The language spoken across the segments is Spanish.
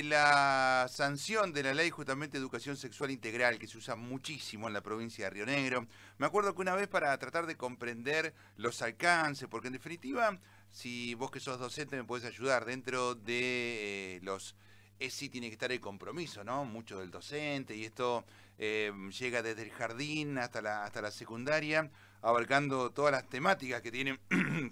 la sanción de la ley justamente de educación sexual integral, que se usa muchísimo en la provincia de Río Negro. Me acuerdo que una vez, para tratar de comprender los alcances, porque en definitiva, si vos que sos docente me podés ayudar, dentro de los ESI tiene que estar el compromiso, ¿no? Mucho del docente, y esto llega desde el jardín hasta la secundaria, abarcando todas las temáticas que tienen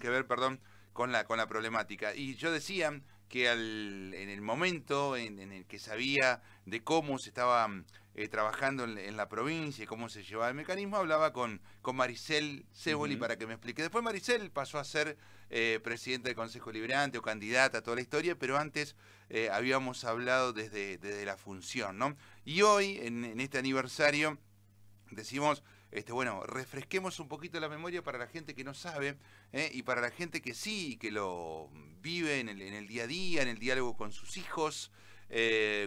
que ver, perdón, con la problemática. Y yo decía que en el momento en el que sabía de cómo se estaba trabajando en la provincia y cómo se llevaba el mecanismo, hablaba con Maricel Ceboli para que me explique. Después Maricel pasó a ser presidenta del Consejo Liberante o candidata a toda la historia, pero antes habíamos hablado desde la función, ¿no? Y hoy, en este aniversario, decimos, bueno, refresquemos un poquito la memoria para la gente que no sabe, y para la gente que sí, que lo vive en el día a día, en el diálogo con sus hijos,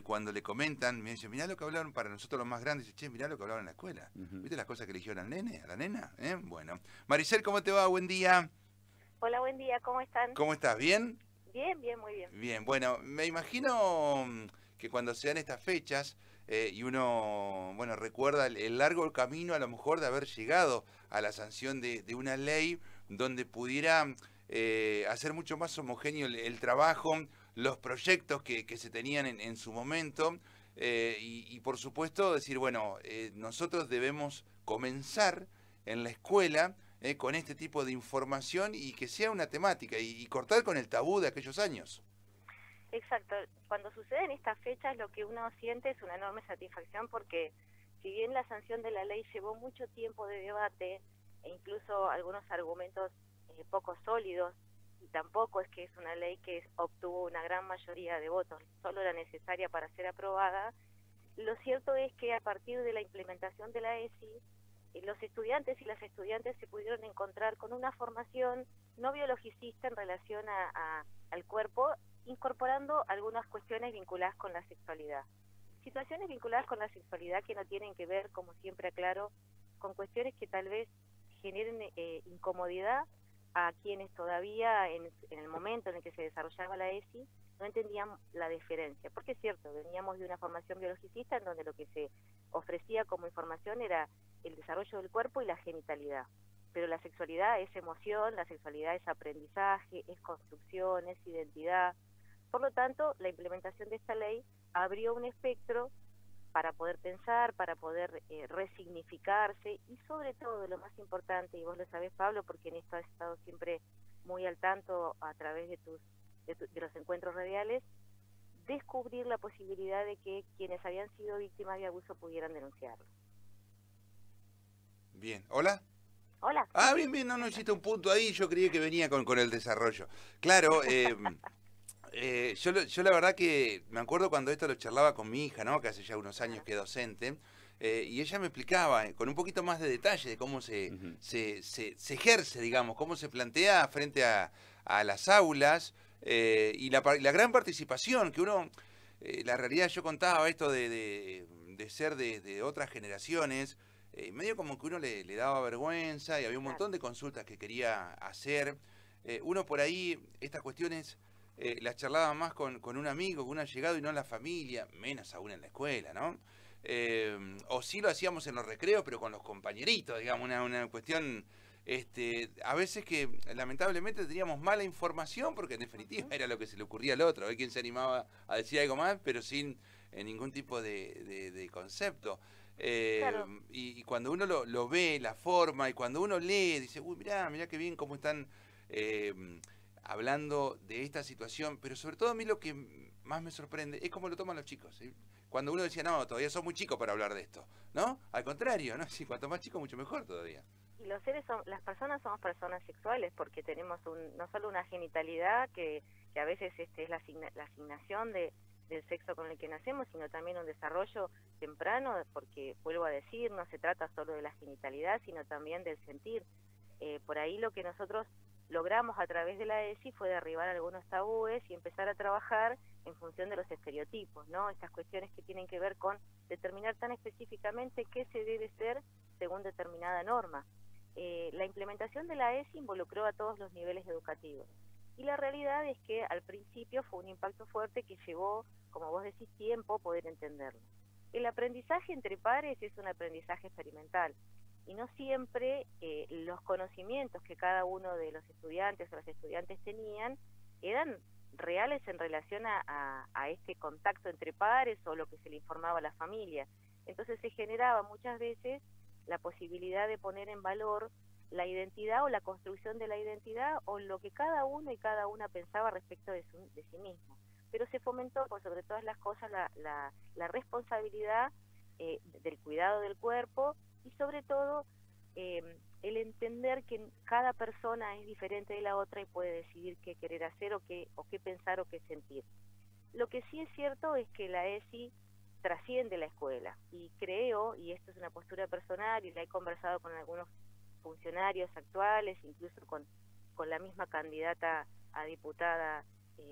cuando le comentan, me dicen, mirá lo que hablaron, para nosotros los más grandes, che, mirá lo que hablaron en la escuela. ¿Viste las cosas que le dijeron al nene, a la nena? Bueno. Maricel, ¿cómo te va? Buen día. Hola, buen día, ¿cómo están? ¿Cómo estás? ¿Bien? Bien, bien, muy bien. Bien, bueno, me imagino que cuando se dan estas fechas y uno, bueno, recuerda el largo camino a lo mejor de haber llegado a la sanción de una ley donde pudiera hacer mucho más homogéneo el trabajo, los proyectos que se tenían en su momento, y por supuesto decir, bueno, nosotros debemos comenzar en la escuela con este tipo de información y que sea una temática y cortar con el tabú de aquellos años. Exacto, cuando suceden estas fechas lo que uno siente es una enorme satisfacción porque si bien la sanción de la ley llevó mucho tiempo de debate e incluso algunos argumentos poco sólidos, y tampoco es que es una ley que obtuvo una gran mayoría de votos, solo la necesaria para ser aprobada, lo cierto es que a partir de la implementación de la ESI, los estudiantes y las estudiantes se pudieron encontrar con una formación no biologicista en relación al cuerpo, incorporando algunas cuestiones vinculadas con la sexualidad. Situaciones vinculadas con la sexualidad que no tienen que ver, como siempre aclaro, con cuestiones que tal vez generen incomodidad a quienes todavía en el momento en el que se desarrollaba la ESI no entendían la diferencia, porque es cierto, veníamos de una formación biologicista en donde lo que se ofrecía como información era el desarrollo del cuerpo y la genitalidad, pero la sexualidad es emoción, la sexualidad es aprendizaje, es construcción, es identidad. Por lo tanto, la implementación de esta ley abrió un espectro para poder pensar, para poder resignificarse y sobre todo, lo más importante, y vos lo sabés, Pablo, porque en esto has estado siempre muy al tanto a través de los encuentros radiales, descubrir la posibilidad de que quienes habían sido víctimas de abuso pudieran denunciarlo. Bien, ¿hola? Hola, sí, Ah, sí. bien, bien, no, no hiciste un punto ahí, yo creí que venía con el desarrollo. Claro, yo la verdad que me acuerdo cuando esto lo charlaba con mi hija, ¿no? Que hace ya unos años Claro. que es docente, y ella me explicaba con un poquito más de detalle de cómo Ujú. se ejerce, digamos, cómo se plantea frente a las aulas, y la gran participación que uno, la realidad yo contaba esto de ser de otras generaciones, medio como que uno le daba vergüenza y había un Claro. montón de consultas que quería hacer. Uno por ahí, estas cuestiones las charlaba más con un amigo, con un allegado y no en la familia, menos aún en la escuela, ¿no? O sí lo hacíamos en los recreos, pero con los compañeritos, digamos, una cuestión, a veces que lamentablemente teníamos mala información, porque en definitiva Ujú. era lo que se le ocurría al otro, hay quien se animaba a decir algo más, pero sin ningún tipo de concepto. Claro. Y cuando uno lo ve, la forma, y cuando uno lee, dice, uy, mirá qué bien cómo están eh, hablando de esta situación, pero sobre todo a mí lo que más me sorprende es cómo lo toman los chicos, ¿sí? Cuando uno decía, no, todavía sos muy chico para hablar de esto, ¿no? Al contrario, ¿no? Sí, cuanto más chico, mucho mejor todavía. Y las personas somos personas sexuales porque tenemos no solo una genitalidad que a veces es la asignación del sexo con el que nacemos, sino también un desarrollo temprano, porque vuelvo a decir, no se trata solo de la genitalidad, sino también del sentir. Por ahí lo que nosotros logramos a través de la ESI fue derribar algunos tabúes y empezar a trabajar en función de los estereotipos, ¿no? Estas cuestiones que tienen que ver con determinar tan específicamente qué se debe ser según determinada norma. La implementación de la ESI involucró a todos los niveles educativos y la realidad es que al principio fue un impacto fuerte que llevó como vos decís, tiempo poder entenderlo. El aprendizaje entre pares es un aprendizaje experimental y no siempre los conocimientos que cada uno de los estudiantes o las estudiantes tenían eran reales en relación a este contacto entre pares o lo que se le informaba a la familia. Entonces se generaba muchas veces la posibilidad de poner en valor la identidad o la construcción de la identidad o lo que cada uno y cada una pensaba respecto de sí mismo. Pero se fomentó, por sobre todas las cosas, la responsabilidad del cuidado del cuerpo y sobre todo el entender que cada persona es diferente de la otra y puede decidir qué querer hacer o qué pensar o qué sentir. Lo que sí es cierto es que la ESI trasciende la escuela y creo, y esto es una postura personal y la he conversado con algunos funcionarios actuales, incluso con la misma candidata a diputada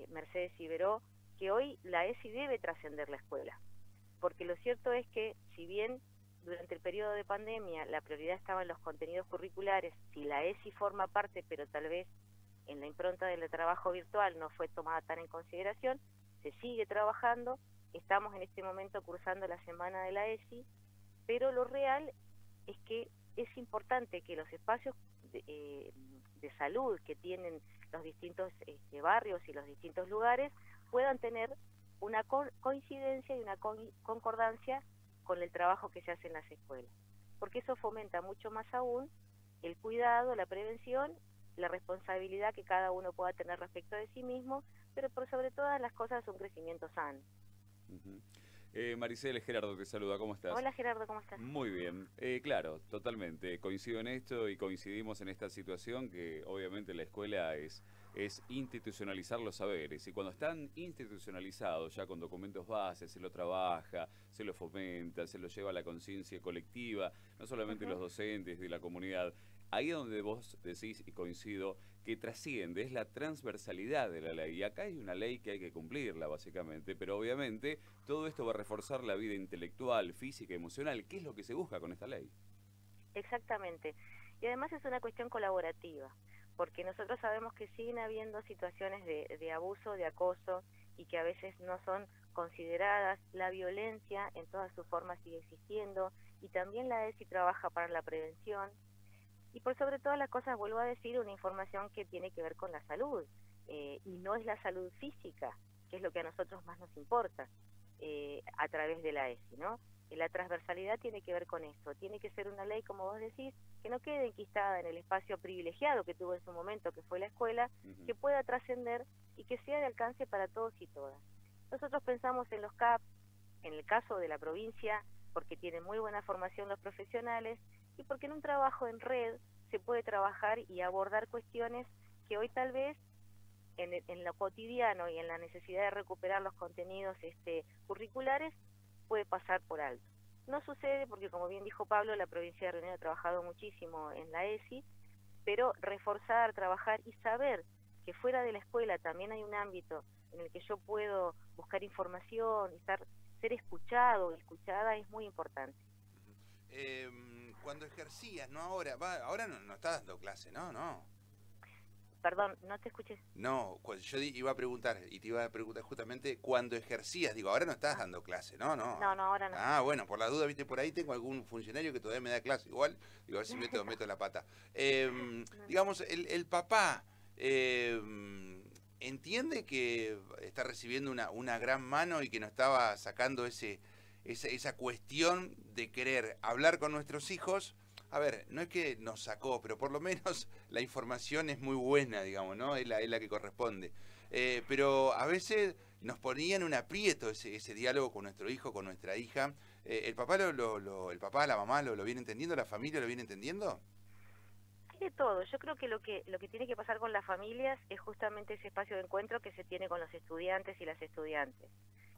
Mercedes Iberó, que hoy la ESI debe trascender la escuela, porque lo cierto es que si bien durante el periodo de pandemia la prioridad estaba en los contenidos curriculares, si la ESI forma parte, pero tal vez en la impronta del trabajo virtual no fue tomada tan en consideración, se sigue trabajando, estamos en este momento cursando la semana de la ESI, pero lo real es que es importante que los espacios de salud que tienen los distintos barrios y los distintos lugares puedan tener una coincidencia y una concordancia con el trabajo que se hace en las escuelas, porque eso fomenta mucho más aún el cuidado, la prevención, la responsabilidad que cada uno pueda tener respecto de sí mismo, pero por sobre todas las cosas un crecimiento sano. Maricel, Gerardo te saluda, ¿cómo estás? Hola Gerardo, ¿cómo estás? Muy bien, claro, totalmente, coincido en esto y coincidimos en esta situación que obviamente la escuela es institucionalizar los saberes y cuando están institucionalizados ya con documentos bases se lo trabaja, se lo fomenta, se lo lleva a la conciencia colectiva, no solamente los docentes de la comunidad. Ahí es donde vos decís, y coincido, que trasciende, es la transversalidad de la ley. Y acá hay una ley que hay que cumplirla, básicamente, pero obviamente todo esto va a reforzar la vida intelectual, física, emocional. ¿Qué es lo que se busca con esta ley? Exactamente. Y además es una cuestión colaborativa, porque nosotros sabemos que siguen habiendo situaciones de abuso, de acoso, y que a veces no son consideradas. La violencia en todas sus formas sigue existiendo, y también la ESI trabaja para la prevención. Y por sobre todas las cosas, vuelvo a decir, una información que tiene que ver con la salud, y no es la salud física, que es lo que a nosotros más nos importa, a través de la ESI, ¿no? La transversalidad tiene que ver con esto, tiene que ser una ley, como vos decís, que no quede enquistada en el espacio privilegiado que tuvo en su momento, que fue la escuela, que pueda trascender y que sea de alcance para todos y todas. Nosotros pensamos en los CAP, en el caso de la provincia, porque tienen muy buena formación los profesionales, y porque en un trabajo en red se puede trabajar y abordar cuestiones que hoy tal vez en lo cotidiano y en la necesidad de recuperar los contenidos curriculares puede pasar por alto. No sucede porque, como bien dijo Pablo, la provincia de Río Negro ha trabajado muchísimo en la ESI, pero reforzar, trabajar y saber que fuera de la escuela también hay un ámbito en el que yo puedo buscar información y ser escuchado, escuchada, es muy importante. Cuando ejercías, no ahora, ahora no estás dando clase, ¿no? Perdón, no te escuché. No, yo iba a preguntar, y te iba a preguntar justamente cuando ejercías, digo, ahora no estás dando clase, ¿no? No, ahora no. Ah, bueno, por la duda, viste, por ahí tengo algún funcionario que todavía me da clase, igual, digo, a ver si meto la pata. Digamos, el papá entiende que está recibiendo una gran mano y que nos estaba sacando esa cuestión de querer hablar con nuestros hijos. A ver, no es que nos sacó, pero por lo menos la información es muy buena, digamos, ¿no? Es la que corresponde. Pero a veces nos ponía en un aprieto ese diálogo con nuestro hijo, con nuestra hija. ¿El papá, el papá, la mamá lo viene entendiendo? ¿La familia lo viene entendiendo? Hay de todo. Yo creo que lo que tiene que pasar con las familias es justamente ese espacio de encuentro que se tiene con los estudiantes y las estudiantes.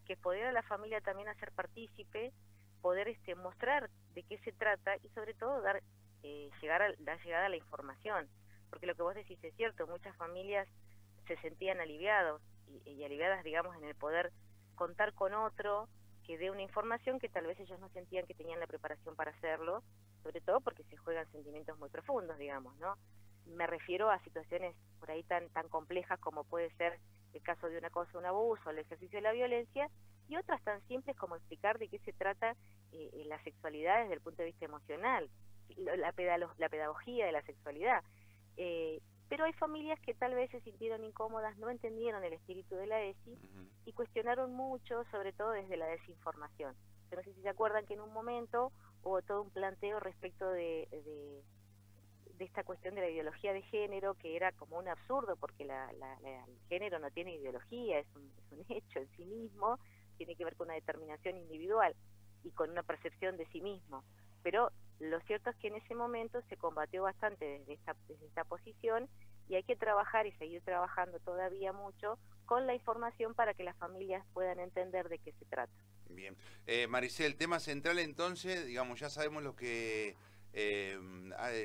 Que poder a la familia también hacer partícipe, poder mostrar de qué se trata y sobre todo dar llegada a la información, porque lo que vos decís es cierto, muchas familias se sentían aliviados y aliviadas, digamos, en el poder contar con otro que dé una información que tal vez ellos no sentían que tenían la preparación para hacerlo, sobre todo porque se juegan sentimientos muy profundos, digamos, ¿no? Me refiero a situaciones por ahí tan complejas como puede ser el caso de un acoso, un abuso, el ejercicio de la violencia, y otras tan simples como explicar de qué se trata la sexualidad desde el punto de vista emocional, la pedagogía de la sexualidad. Pero hay familias que tal vez se sintieron incómodas, no entendieron el espíritu de la ESI y cuestionaron mucho, sobre todo desde la desinformación. Yo no sé si se acuerdan que en un momento hubo todo un planteo respecto de esta cuestión de la ideología de género, que era como un absurdo, porque el género no tiene ideología, es un hecho en sí mismo, tiene que ver con una determinación individual y con una percepción de sí mismo. Pero lo cierto es que en ese momento se combatió bastante desde esta posición, y hay que trabajar y seguir trabajando todavía mucho con la información para que las familias puedan entender de qué se trata. Bien. Maricel, tema central entonces, digamos, ya sabemos lo que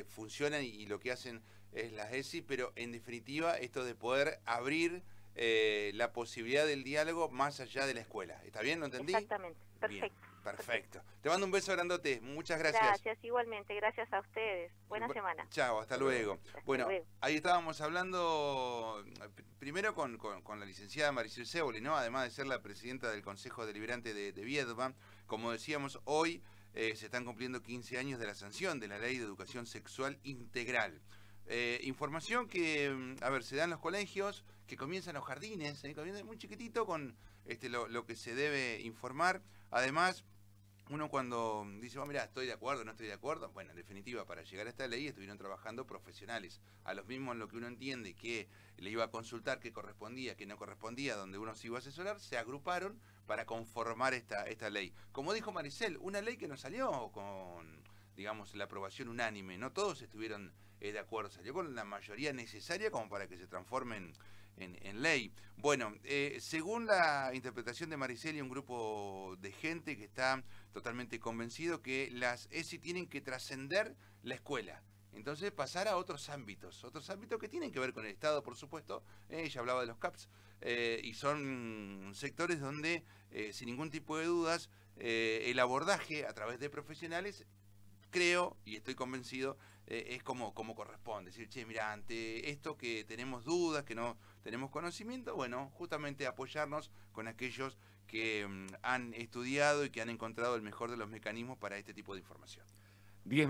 funcionan y lo que hacen es las ESI, pero en definitiva esto de poder abrir la posibilidad del diálogo más allá de la escuela. ¿Está bien? ¿Lo entendí? Exactamente, perfecto. Bien, perfecto. Te mando un beso grandote, muchas gracias. Gracias, igualmente, gracias a ustedes. Buena semana. Chao, hasta luego. Hasta Bueno, luego. ahí estábamos hablando primero con la licenciada Maricel Séboli, ¿no? Además de ser la presidenta del Consejo Deliberante de Viedma. Como decíamos, hoy se están cumpliendo 15 años de la sanción de la Ley de Educación Sexual Integral. Información que, a ver, se da en los colegios, que comienzan los jardines, comienza muy chiquitito con lo que se debe informar. Además, uno cuando dice, oh, mira, estoy de acuerdo, no estoy de acuerdo, bueno, en definitiva, para llegar a esta ley estuvieron trabajando profesionales, a los mismos en lo que uno entiende que le iba a consultar qué correspondía, qué no correspondía, donde uno se iba a asesorar, se agruparon para conformar esta ley. Como dijo Maricel, una ley que no salió con, digamos, la aprobación unánime, no todos estuvieron de acuerdo, salió con la mayoría necesaria como para que se transformen en ley. Bueno, según la interpretación de Maricel y un grupo de gente que está totalmente convencido que las ESI tienen que trascender la escuela, entonces pasar a otros ámbitos que tienen que ver con el Estado, por supuesto. Ella hablaba de los CAPS, y son sectores donde, sin ningún tipo de dudas, el abordaje a través de profesionales, creo y estoy convencido, es como corresponde. Es decir, che, mira, ante esto que tenemos dudas, que no tenemos conocimiento, bueno, justamente apoyarnos con aquellos que han estudiado y que han encontrado el mejor de los mecanismos para este tipo de información. 10